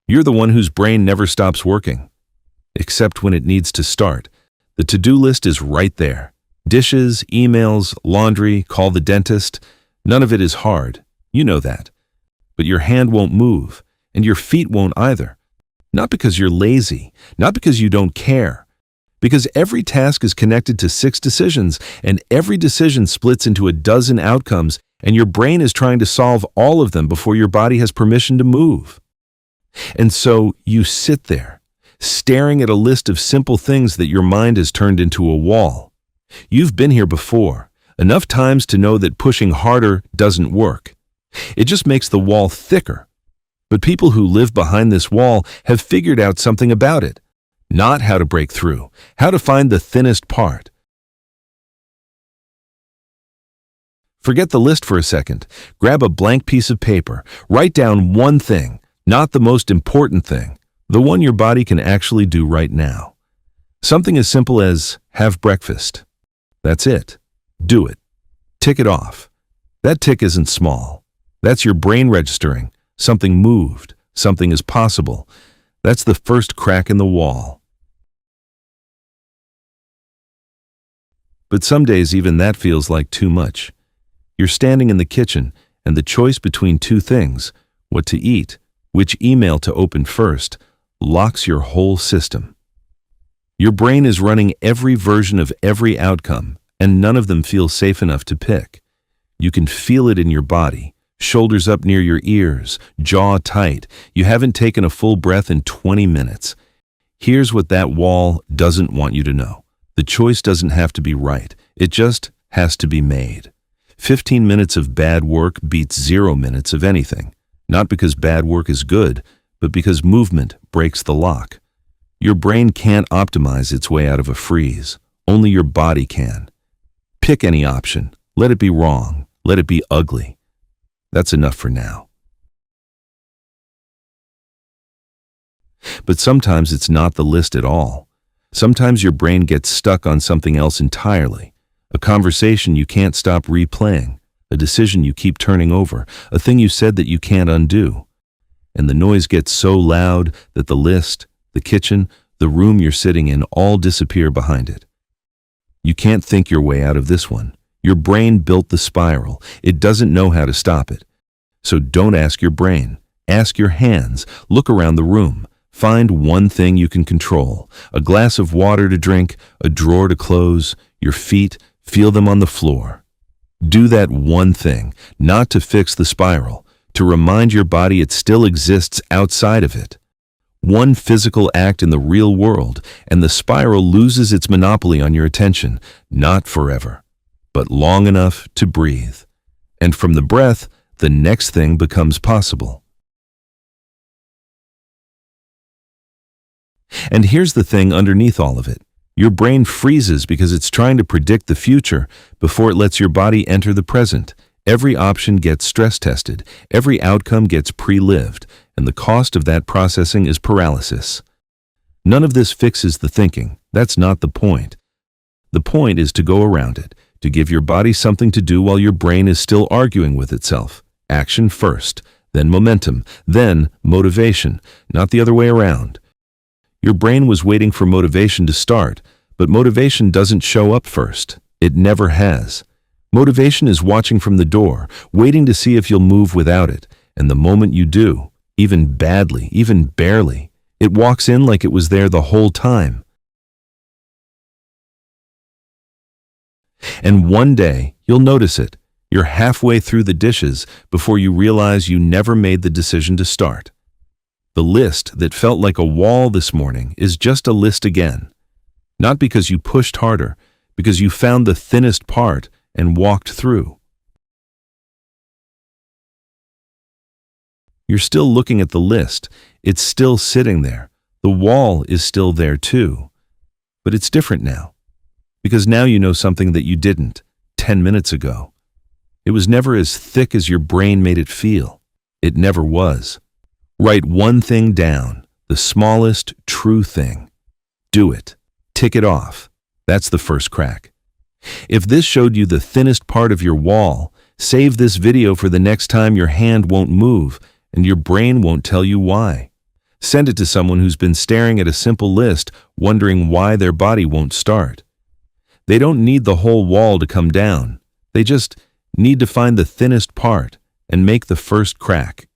You're the one whose brain never stops working. Except when it needs to start. The to-do list is right there. Dishes, emails, laundry, call the dentist. None of it is hard. You know that. But your hand won't move, and your feet won't either. Not because you're lazy, not because you don't care. Because every task is connected to 6 decisions, and every decision splits into a dozen outcomes, and your brain is trying to solve all of them before your body has permission to move. And so you sit there, staring at a list of simple things that your mind has turned into a wall. You've been here before, enough times to know that pushing harder doesn't work. It just makes the wall thicker. But people who live behind this wall have figured out something about it. Not how to break through, how to find the thinnest part. Forget the list for a second. Grab a blank piece of paper. Write down one thing, not the most important thing, the one your body can actually do right now. Something as simple as have breakfast. That's it. Do it. Tick it off. That tick isn't small. That's your brain registering. Something moved. Something is possible. That's the first crack in the wall. But some days even that feels like too much. You're standing in the kitchen, and the choice between 2 things, what to eat, which email to open first, locks your whole system. Your brain is running every version of every outcome, and none of them feel safe enough to pick. You can feel it in your body, shoulders up near your ears, jaw tight. You haven't taken a full breath in 20 minutes. Here's what that wall doesn't want you to know. The choice doesn't have to be right. It just has to be made. 15 minutes of bad work beats 0 minutes of anything. Not because bad work is good, but because movement breaks the lock. Your brain can't optimize its way out of a freeze. Only your body can. Pick any option. Let it be wrong. Let it be ugly. That's enough for now. But sometimes it's not the list at all. Sometimes your brain gets stuck on something else entirely. A conversation you can't stop replaying, a decision you keep turning over, a thing you said that you can't undo. And the noise gets so loud that the list, the kitchen, the room you're sitting in all disappear behind it. You can't think your way out of this one. Your brain built the spiral. It doesn't know how to stop it. So don't ask your brain. Ask your hands. Look around the room. Find one thing you can control. A glass of water to drink, a drawer to close, your feet, feel them on the floor. Do that one thing, not to fix the spiral, to remind your body it still exists outside of it. One physical act in the real world, and the spiral loses its monopoly on your attention, not forever, but long enough to breathe. And from the breath, the next thing becomes possible. And here's the thing underneath all of it. Your brain freezes because it's trying to predict the future before it lets your body enter the present. Every option gets stress tested, every outcome gets pre-lived, and the cost of that processing is paralysis. None of this fixes the thinking. That's not the point. The point is to go around it, to give your body something to do while your brain is still arguing with itself. Action first, then momentum, then motivation, not the other way around. Your brain was waiting for motivation to start, but motivation doesn't show up first. It never has. Motivation is watching from the door, waiting to see if you'll move without it, and the moment you do, even badly, even barely, it walks in like it was there the whole time. And one day, you'll notice it. You're halfway through the dishes before you realize you never made the decision to start. The list that felt like a wall this morning is just a list again. Not because you pushed harder, because you found the thinnest part and walked through. You're still looking at the list. It's still sitting there. The wall is still there too. But it's different now. Because now you know something that you didn't 10 minutes ago. It was never as thick as your brain made it feel. It never was. Write one thing down, the smallest true thing. Do it. Tick it off. That's the first crack. If this showed you the thinnest part of your wall, save this video for the next time your hand won't move and your brain won't tell you why. Send it to someone who's been staring at a simple list, wondering why their body won't start. They don't need the whole wall to come down. They just need to find the thinnest part and make the first crack.